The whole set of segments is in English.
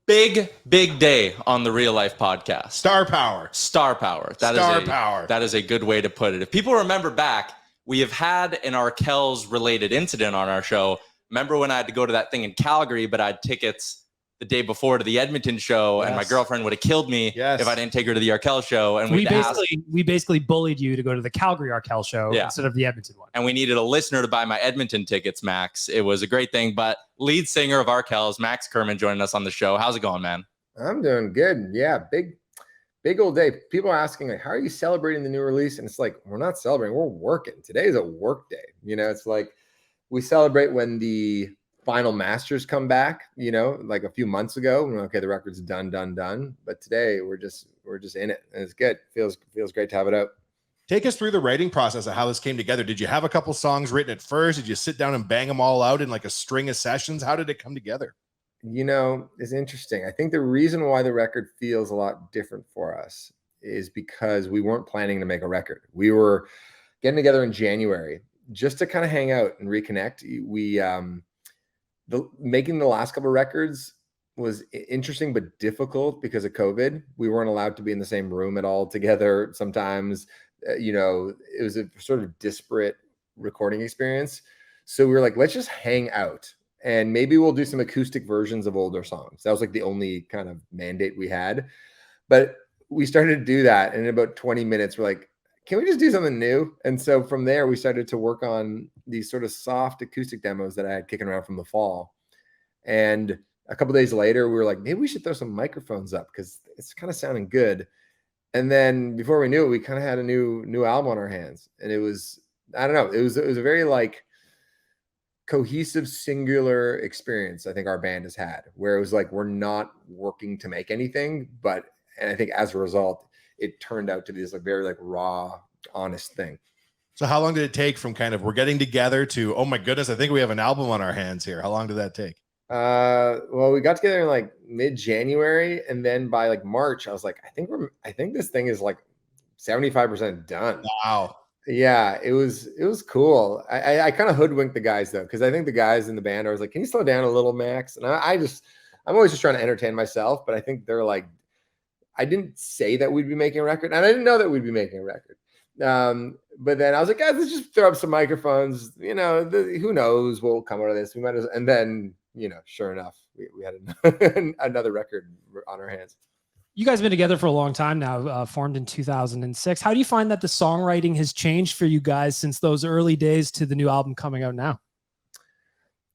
Big day on the Real Life podcast. Star power. That is a good way to put it. If people remember back, we have had an Arkells related incident on our show. Remember when I had to go to that thing in Calgary, but I had tickets the day before to the Edmonton show, and my girlfriend would have killed me if I didn't take her to the Arkells show. And we basically bullied you to go to the Calgary Arkells show instead of the Edmonton one. And we needed a listener to buy my Edmonton tickets, Max. It was a great thing. But lead singer of Arkells, Max Kerman, joining us on the show. How's it going, man? I'm doing good. Yeah, big old day. People are asking, like, how are you celebrating the new release? And it's like, we're not celebrating, we're working. Today is a work day. You know, it's like we celebrate when the final masters come back, you know, like a few months ago. Okay, the record's done. But today we're just in it, and it's good. Feels great to have it out. Take us through the writing process of how this came together. Did you have a couple songs written at first? Did you sit down and bang them all out in like a string of sessions? How did it come together? You know, it's interesting. I think the reason why the record feels a lot different for us is because we weren't planning to make a record. We were getting together in January just to kind of hang out and reconnect. We making the last couple of records was interesting but difficult because of COVID. We weren't allowed to be in the same room at all together. Sometimes, you know, it was a sort of disparate recording experience. So we were like, let's just hang out and maybe we'll do some acoustic versions of older songs. That was like the only kind of mandate we had. But we started to do that. And in about 20 minutes, we're like, can we just do something new? And so from there, we started to work on these sort of soft acoustic demos that I had kicking around from the fall. And a couple of days later, we were like, maybe we should throw some microphones up because it's kind of sounding good. And then before we knew it, we kind of had a new album on our hands. And it was, I don't know, it was a very like cohesive, singular experience I think our band has had, where it was like, we're not working to make anything, and I think as a result, it turned out to be this like very like raw, honest thing. So how long did it take from kind of we're getting together to, oh my goodness, I think we have an album on our hands here? How long did that take? Well, we got together in like mid-January, and then by like March, I was like, I think this thing is like 75% done. Wow. Yeah, it was cool. I kind of hoodwinked the guys though, because I think the guys in the band are like, can you slow down a little, Max? And I'm always just trying to entertain myself, but I think they're like, I didn't say that we'd be making a record, and I didn't know that we'd be making a record. But then I was like, guys, let's just throw up some microphones. You know, who knows what will come out of this? We might as, and then, you know, sure enough, we had another record on our hands. You guys have been together for a long time now, formed in 2006. How do you find that the songwriting has changed for you guys since those early days to the new album coming out now?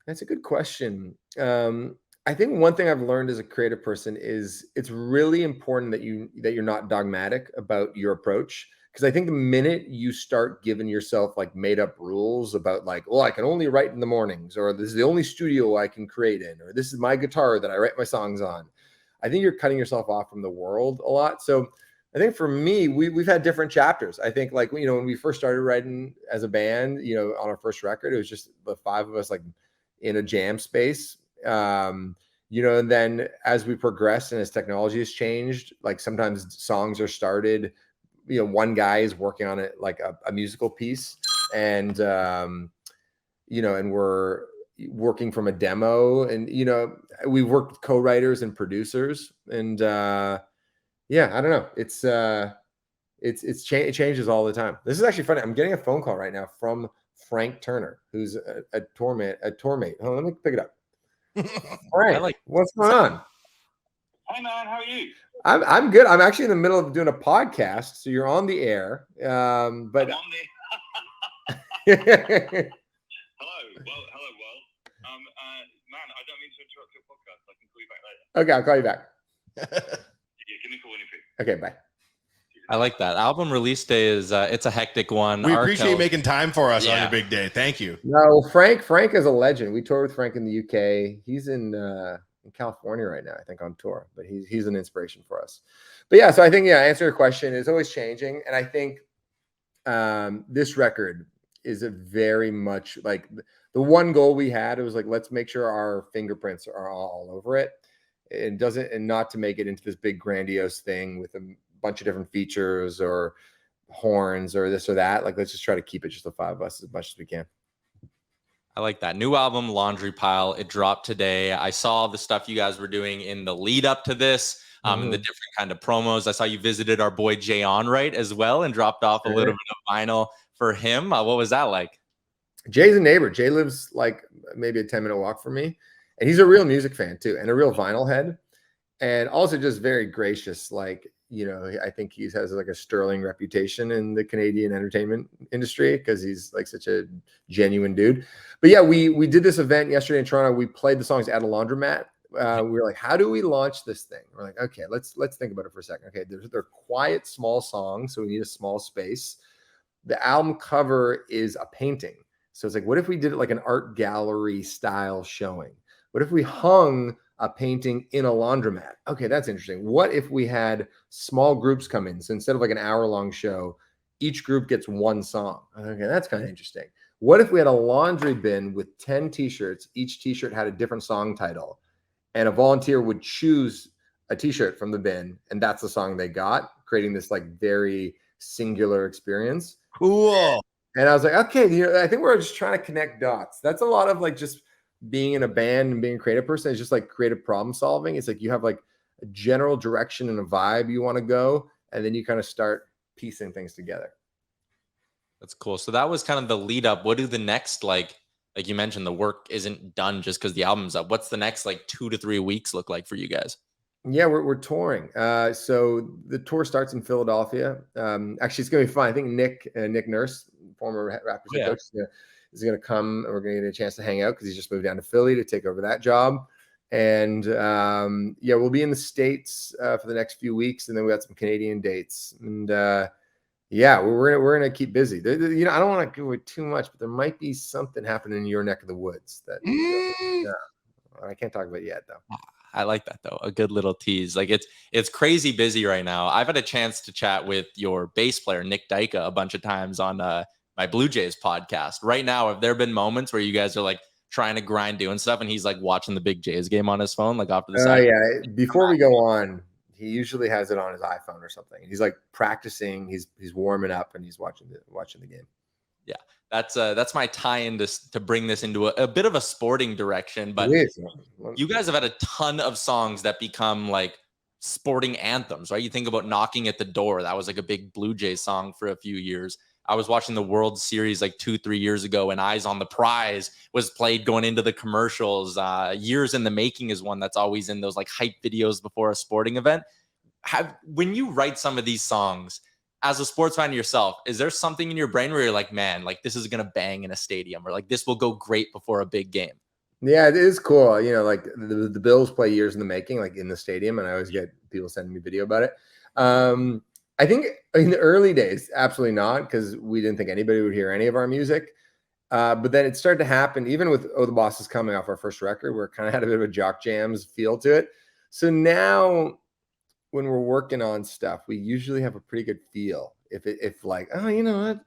That's a good question. I think one thing I've learned as a creative person is it's really important that you're not dogmatic about your approach. Because I think the minute you start giving yourself like made up rules about like, well, I can only write in the mornings, or this is the only studio I can create in, or this is my guitar that I write my songs on, I think you're cutting yourself off from the world a lot. So I think for me, we've had different chapters. I think like, you know, when we first started writing as a band, you know, on our first record, it was just the five of us like in a jam space. You know, and then as we progressed and as technology has changed, like sometimes songs are started, you know, one guy is working on it like a musical piece, and you know, and we're working from a demo, and you know, we've worked with co-writers and producers, and yeah, I don't know, it changes all the time. This is actually funny. I'm getting a phone call right now from Frank Turner, who's a tour mate. Oh, let me pick it up. Frank, what's going on? Hey man, how are you? I'm good. I'm actually in the middle of doing a podcast, so you're on the air. But I'm on the hello world. Man, I don't mean to interrupt your podcast. I can call you back later. Okay, I'll call you back. Yeah, give me a call when you're free. Okay, bye. I like that. Album release day is it's a hectic one. We appreciate making time for us on your big day. Thank you. No, Frank is a legend. We toured with Frank in the UK. He's in California right now, I think, on tour, but he's an inspiration for us. But yeah, so I think, answer your question, is always changing. And I think this record is a very much like the one goal we had. It was like, let's make sure our fingerprints are all over it. And not to make it into this big grandiose thing with a bunch of different features or horns or this or that. Like, let's just try to keep it just the five of us as much as we can. I like that. New album, Laundry Pile. It dropped today. I saw the stuff you guys were doing in the lead up to this, and the different kind of promos. I saw you visited our boy Jay Onright as well and dropped off a little bit of vinyl for him. What was that like? Jay's a neighbor. Jay lives like maybe a 10-minute walk from me. And he's a real music fan too, and a real vinyl head. And also just very gracious. Like, you know, I think he has like a sterling reputation in the Canadian entertainment industry because he's like such a genuine dude. But yeah, we did this event yesterday in Toronto. We played the songs at a laundromat. We were like, how do we launch this thing? We're like, okay, let's think about it for a second. Okay, they're quiet, small songs, so we need a small space. The album cover is a painting. So it's like, what if we did it like an art gallery style showing? What if we hung a painting in a laundromat? Okay, that's interesting. What if we had small groups come in? So instead of like an hour-long show, each group gets one song. Okay, that's kind of interesting. What if we had a laundry bin with 10 t-shirts? Each t-shirt had a different song title, and a volunteer would choose a t-shirt from the bin, and that's the song they got, creating this like very singular experience. Cool. And I was like, okay, you know, I think we're just trying to connect dots. That's a lot of like just being in a band and being a creative person is just like creative problem solving. It's like you have like a general direction and a vibe you want to go, and then you kind of start piecing things together. That's cool. So that was kind of the lead up. What do the next, like you mentioned, the work isn't done just because the album's up. What's the next like 2 to 3 weeks look like for you guys? Yeah, we're touring. So the tour starts in Philadelphia. Actually, it's gonna be fun. I think Nick Nurse, former Raptors head coach, is gonna come, and we're gonna get a chance to hang out because he's just moved down to Philly to take over that job. And yeah, we'll be in the States for the next few weeks, and then we got some Canadian dates. And yeah, we're gonna keep busy. You know, I don't want to go with too much, but there might be something happening in your neck of the woods that I can't talk about yet, though. I like that though. A good little tease. Like it's crazy busy right now. I've had a chance to chat with your bass player, Nick Dyka, a bunch of times on my Blue Jays podcast. Right now, have there been moments where you guys are like trying to grind doing stuff and he's like watching the big Jays game on his phone, like off to the side? Yeah. Before we go on, he usually has it on his iPhone or something. He's like practicing, he's warming up, and he's watching the game. Yeah. That's my tie-in to bring this into a bit of a sporting direction. But you guys have had a ton of songs that become like sporting anthems, right? You think about Knocking at the Door. That was like a big Blue Jays song for a few years. I was watching the World Series like 2-3 years ago, and Eyes on the Prize was played going into the commercials. Years in the Making is one that's always in those like hype videos before a sporting event. When you write some of these songs, as a sports fan yourself, is there something in your brain where you're like, man, like this is going to bang in a stadium, or like this will go great before a big game? Yeah, it is cool. You know, like the Bills play Years in the Making, like in the stadium, and I always get people sending me video about it. I think in the early days, absolutely not, because we didn't think anybody would hear any of our music. But then it started to happen, even with Oh, the Boss Is Coming off our first record, where it kind of had a bit of a Jock Jams feel to it. So now when we're working on stuff, we usually have a pretty good feel. If like, oh, you know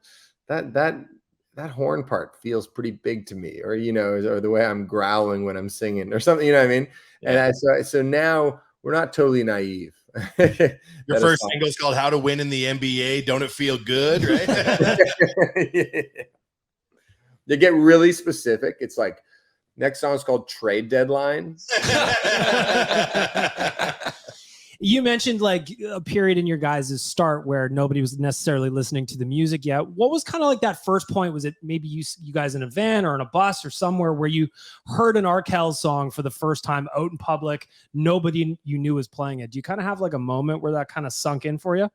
what, that horn part feels pretty big to me, or you know, or the way I'm growling when I'm singing, or something. You know what I mean? Yeah. And so now we're not totally naive. Your first single is called "How to Win in the NBA." Don't it feel good, right? Yeah. They get really specific. It's like next song is called "Trade Deadline." You mentioned like a period in your guys' start where nobody was necessarily listening to the music yet. What was kind of like that first point? Was it maybe you guys in a van or in a bus or somewhere where you heard an Arkells song for the first time out in public? Nobody you knew was playing it. Do you kind of have like a moment where that kind of sunk in for you?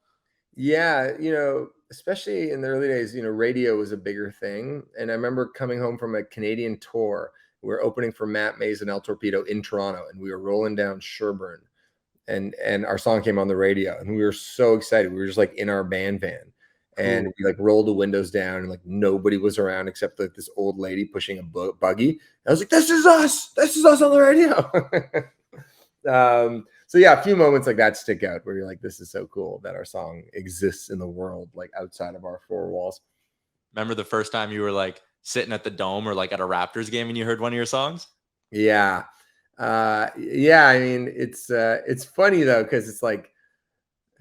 Yeah, you know, especially in the early days, you know, radio was a bigger thing. And I remember coming home from a Canadian tour. We were opening for Matt Mays and El Torpedo in Toronto, and we were rolling down Sherbourne. And our song came on the radio, and we were so excited. We were just like in our band van, and we like rolled the windows down, and like nobody was around except like this old lady pushing a buggy. And I was like, this is us on the radio. So yeah, a few moments like that stick out where you're like, this is so cool that our song exists in the world, like outside of our four walls. Remember the first time you were like sitting at the Dome or like at a Raptors game and you heard one of your songs? Yeah. Yeah, I mean, it's funny though, because it's like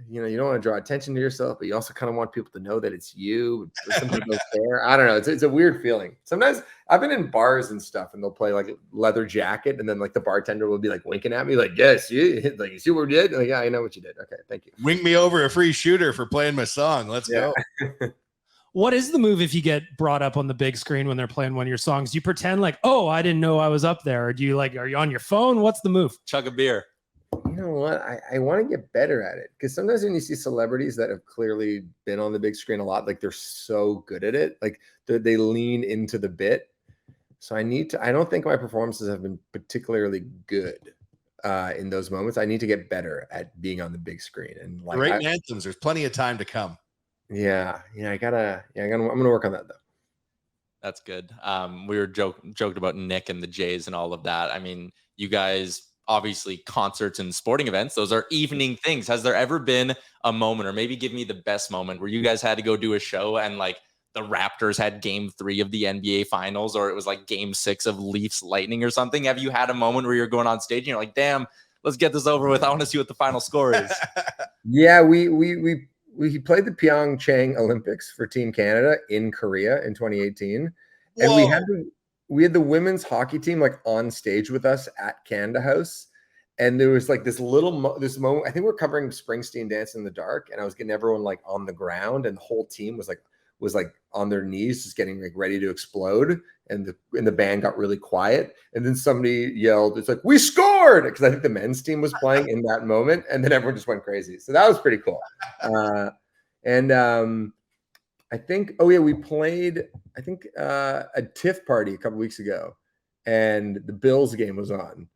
you don't want to draw attention to yourself, but you also kind of want people to know that it's you. Some people don't care. I don't know. It's a weird feeling. Sometimes I've been in bars and stuff, and they'll play like Leather Jacket, and then like the bartender will be like winking at me, like, "Yes, you see what we did?" Like, yeah, I know what you did. Okay, thank you. Wink me over a free shooter for playing my song. Let's go. What is the move if you get brought up on the big screen when they're playing one of your songs? Do you pretend like, oh, I didn't know I was up there? Or do you are you on your phone? What's the move? Chug a beer. You know what? I want to get better at it, because sometimes when you see celebrities that have clearly been on the big screen a lot, like they're so good at it, like they lean into the bit. So I don't think my performances have been particularly good in those moments. I need to get better at being on the big screen. And like great anthems. There's plenty of time to come. I'm gonna work on that though. That's good. We were joked about Nick and the Jays and all of that. I mean, you guys, obviously concerts and sporting events, those are evening things. Has there ever been a moment, or maybe give me the best moment, where you guys had to go do a show and like the Raptors had game 3 of the NBA finals, or it was like game 6 of Leafs Lightning or something? Have you had a moment where you're going on stage and you're like, damn, let's get this over with. I want to see what the final score is. Yeah, we played the Pyeongchang Olympics for Team Canada in Korea in 2018. And we had the women's hockey team like on stage with us at Canada House. And there was like this moment, I think we're covering Springsteen Dance in the Dark, and I was getting everyone like on the ground, and the whole team was like on their knees, just getting like ready to explode. And the band got really quiet. And then somebody yelled, it's like, we scored! Because I think the men's team was playing in that moment. And then everyone just went crazy. So that was pretty cool. I think, we played, a TIFF party a couple weeks ago, and the Bills game was on,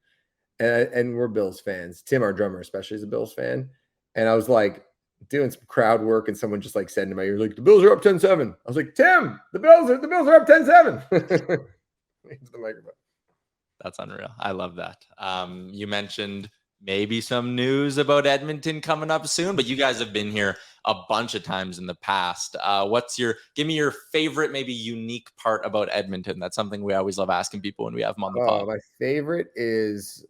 and we're Bills fans. Tim, our drummer, especially, is a Bills fan. And I was like doing some crowd work, and someone just like said to my ear, like, the Bills are up 10-7. I was like, Tim, the Bills are up 10-7. Into the microphone. That's unreal. I love that. You mentioned maybe some news about Edmonton coming up soon, but you guys have been here a bunch of times in the past. Give me your favorite, maybe unique part about Edmonton? That's something we always love asking people when we have them on the pod. My favorite is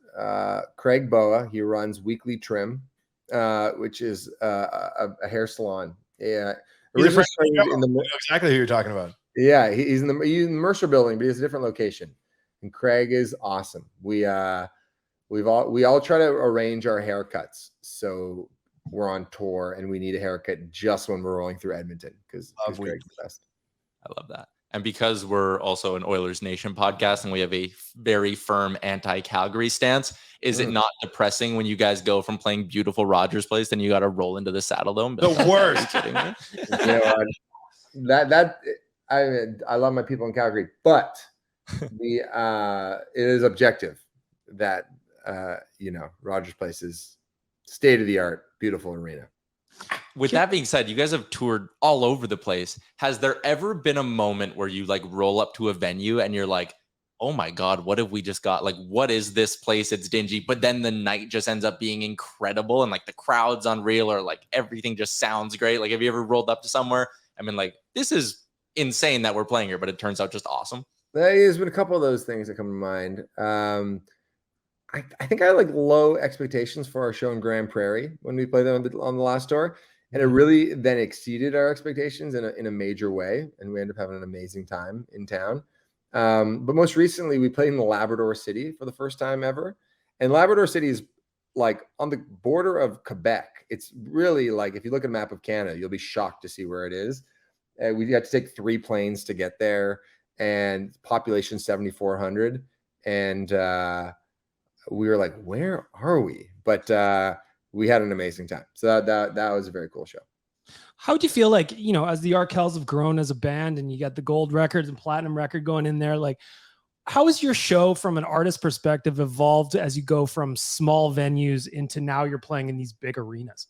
Craig Boa. He runs Weekly Trim, which is a hair salon. Yeah. Exactly who you're talking about. Yeah. He's in the Mercer building, but he has a different location. And Craig is awesome. We all try to arrange our haircuts so we're on tour and we need a haircut just when we're rolling through Edmonton, because Greg's the best. I love that. And because we're also an Oilers Nation podcast and we have a very firm anti-Calgary stance, is it not depressing when you guys go from playing beautiful Rogers Place and you got to roll into the Saddle Dome? The worst. I love my people in Calgary, but it is objective that Rogers Place is state of the art, beautiful arena. With that being said, you guys have toured all over the place. Has there ever been a moment where you like roll up to a venue and you're like, oh my God, what have we just got? Like, what is this place? It's dingy, but then the night just ends up being incredible and like the crowd's unreal, or like everything just sounds great. Like, have you ever rolled up to somewhere? I mean, like, this is insane that we're playing here, but it turns out just awesome. There's been a couple of those things that come to mind. I think I had like low expectations for our show in Grand Prairie when we played on the last tour, and it really then exceeded our expectations in a major way, and we ended up having an amazing time in town. But most recently, we played in Labrador City for the first time ever, and Labrador City is like on the border of Quebec. It's really like, if you look at a map of Canada, you'll be shocked to see where it is. We had to take 3 planes to get there, and population 7,400, and we were like, where are we? But we had an amazing time. So that was a very cool show. How do you feel like, as the Arkells have grown as a band and you got the gold records and platinum record going in there, like, how has your show from an artist perspective evolved as you go from small venues into now you're playing in these big arenas?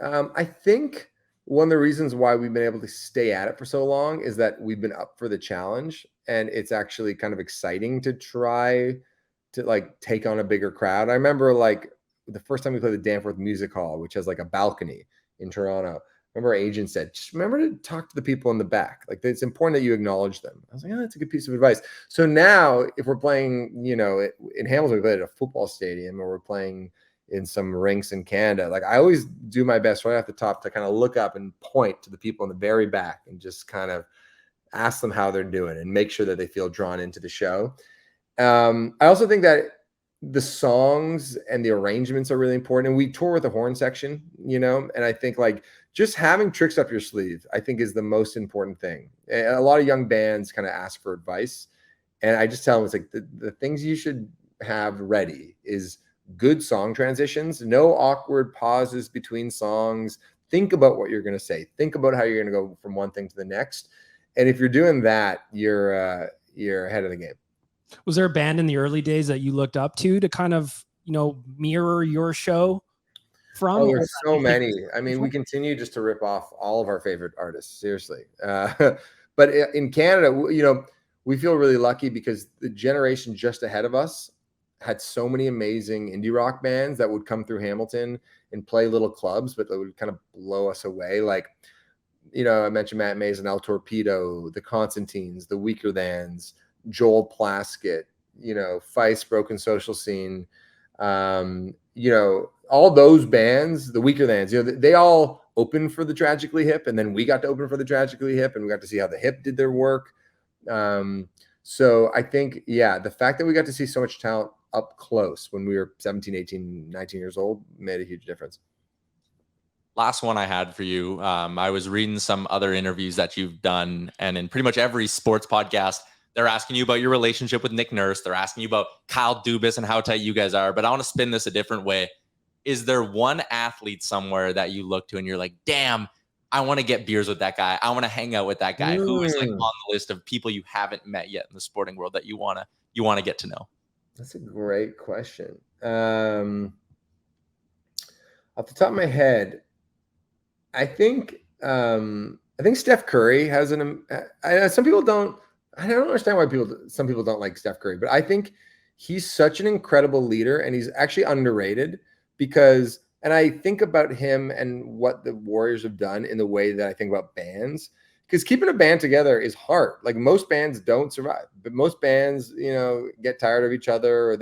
I think one of the reasons why we've been able to stay at it for so long is that we've been up for the challenge, and it's actually kind of exciting to try to like take on a bigger crowd. I remember like the first time we played the Danforth Music Hall, which has like a balcony in Toronto. I remember our agent said, just remember to talk to the people in the back. Like, it's important that you acknowledge them. I was like, oh, that's a good piece of advice. So now if we're playing, in Hamilton, we played at a football stadium, or we're playing, in some rinks in Canada. Like, I always do my best right off the top to kind of look up and point to the people in the very back and just kind of ask them how they're doing and make sure that they feel drawn into the show. I also think that the songs and the arrangements are really important. And we tour with the horn section, you know, and I think like just having tricks up your sleeve, I think is the most important thing. A lot of young bands kind of ask for advice. And I just tell them, it's like the things you should have ready is good song transitions, no awkward pauses between songs. Think about what you're going to say. Think about how you're going to go from one thing to the next. And if you're doing that, you're ahead of the game. Was there a band in the early days that you looked up to kind of, you know, mirror your show from? Oh, there's so many. I mean, we continue just to rip off all of our favorite artists, seriously. But in Canada, you know, we feel really lucky because the generation just ahead of us had so many amazing indie rock bands that would come through Hamilton and play little clubs, but they would kind of blow us away. Like, you know, I mentioned Matt Mays and El Torpedo, the Constantines, the Weaker Thans, Joel Plaskett, you know, Feist, Broken Social Scene, you know, all those bands, the Weaker Thans, you know, they all opened for the Tragically Hip, and then we got to open for the Tragically Hip, and we got to see how the Hip did their work. So I think, yeah, the fact that we got to see so much talent up close when we were 17, 18, 19 years old made a huge difference. Last one I had for you. I was reading some other interviews that you've done, and in pretty much every sports podcast, they're asking you about your relationship with Nick Nurse. They're asking you about Kyle Dubas and how tight you guys are. But I want to spin this a different way. Is there one athlete somewhere that you look to and you're like, damn, I want to get beers with that guy. I want to hang out with that guy. Who is like on the list of people you haven't met yet in the sporting world that you want to get to know? That's a great question. Off the top of my head, I think Steph Curry has some people don't. I don't understand why some people don't like Steph Curry, but I think he's such an incredible leader, and he's actually underrated because, and I think about him and what the Warriors have done in the way that I think about bands, because keeping a band together is hard. Like, most bands don't survive, but most bands, you know, get tired of each other, or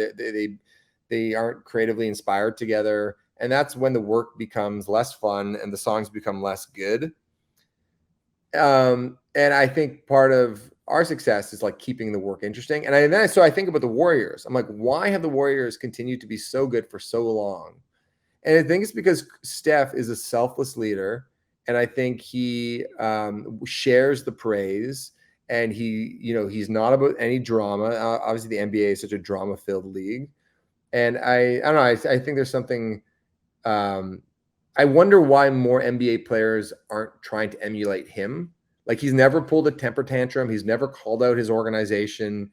they aren't creatively inspired together. And that's when the work becomes less fun and the songs become less good. And I think part of our success is like keeping the work interesting. So I think about the Warriors. I'm like, why have the Warriors continued to be so good for so long? And I think it's because Steph is a selfless leader. And I think he shares the praise, and he's not about any drama. Obviously the NBA is such a drama filled league. And I don't know. I think there's something, I wonder why more NBA players aren't trying to emulate him. Like, he's never pulled a temper tantrum. He's never called out his organization.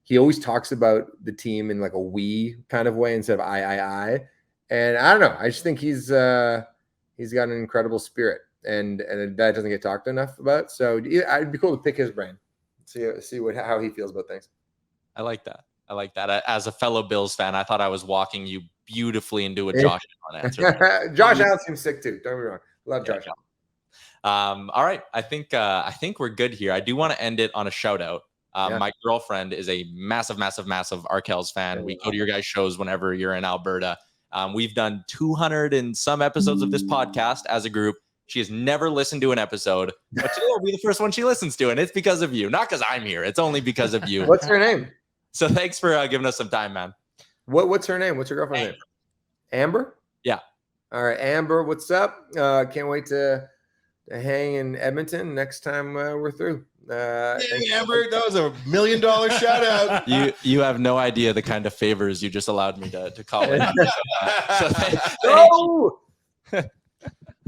He always talks about the team in like a we kind of way instead of I. And I don't know. I just think he's got an incredible spirit, and that doesn't get talked enough about. So it'd be cool to pick his brain, see how he feels about things. I like that. As a fellow Bills fan, I thought I was walking you beautifully into a Josh Allen answer. Josh Allen seems sick too. Don't get me wrong. Love Josh Allen. All right. I think we're good here. I do want to end it on a shout out. My girlfriend is a massive Arkells fan. We go to your guys' shows whenever you're in Alberta. We've done 200 and some episodes of this podcast as a group. She has never listened to an episode, but today will be the first one she listens to, and it's because of you. Not because I'm here. It's only because of you. What's her name? So thanks for giving us some time, man. What's her name? What's your girlfriend's name? Amber? Yeah. All right, Amber, what's up? Can't wait to hang in Edmonton next time we're through. Hey, Amber, that was $1 million shout out. You have no idea the kind of favors you just allowed me to call in.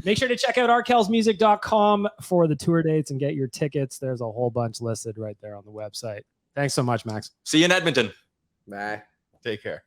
Make sure to check out arkellsmusic.com for the tour dates and get your tickets. There's a whole bunch listed right there on the website. Thanks so much, Max. See you in Edmonton. Bye. Take care.